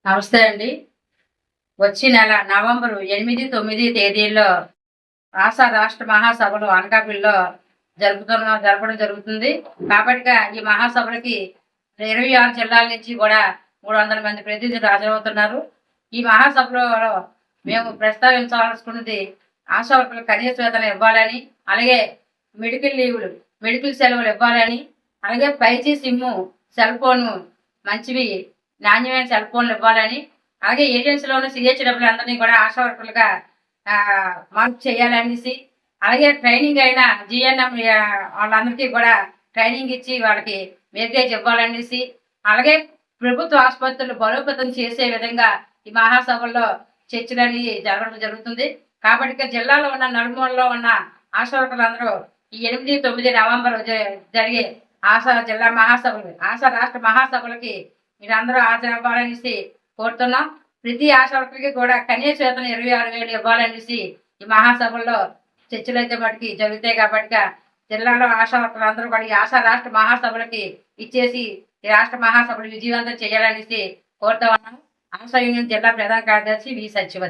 నమస్తే అండి. వచ్చే నెల నవంబరు 8, 9 తేదీల్లో ఆశా రాష్ట్ర మహాసభలు అనకాపల్లిలో జరపడం జరుగుతుంది. కాబట్టి ఈ మహాసభలకి 26 జిల్లాల నుంచి కూడా 300 మంది ప్రతినిధులు హాజరవుతున్నారు. ఈ మహాసభలో మేము ప్రస్తావించాల్సుకున్నది ఆశా వర్కర్లకు కనీస వేతనం ఇవ్వాలని, అలాగే మెడికల్ సెలవులు ఇవ్వాలని, అలాగే 5G సిమ్ము సెల్ ఫోన్ మంచివి నాణ్యమైన సెల్ ఫోన్లు ఇవ్వాలని, అలాగే ఏజెన్సీలోని సిహెచ్డబ్ల్యూ అందరినీ కూడా ఆశా వర్కర్లుగా మార్పు చేయాలనేసి, అలాగే ట్రైనింగ్ అయిన జిఎన్ఎం వాళ్ళందరికీ కూడా ట్రైనింగ్ ఇచ్చి వాళ్ళకి మెరిగేజ్ ఇవ్వాలనేసి, అలాగే ప్రభుత్వ ఆసుపత్రులు బలోపేతం చేసే విధంగా ఈ మహాసభల్లో చర్చలని జరగడం జరుగుతుంది. కాబట్టి జిల్లాలో ఉన్న నలుమూలలో ఉన్న ఆశా వర్కర్లందరూ ఈ 8, 9 నవంబర్ జరిగే జిల్లా మహాసభలు ఆశా రాష్ట్ర మహాసభలకి మీరందరూ హాజరవ్వాలనేసి కోరుతున్నాం. ప్రతి ఆశా వర్కర్కి కూడా కనీస వేతనం 26,000 ఇవ్వాలనేసి ఈ మహాసభల్లో చర్చలు అయితే మటుకి జరుగుతాయి. కాబట్టి జిల్లాలో ఆశా వర్కర్లు అందరూ కూడా ఈ ఆశా రాష్ట్ర మహాసభలకి ఇచ్చేసి ఈ రాష్ట్ర మహాసభలు విజయవంతం చేయాలనేసి కోరుతా ఉన్నాం. ఆశా యూనియన్ జిల్లా ప్రధాన కార్యదర్శి వి సత్యవతి.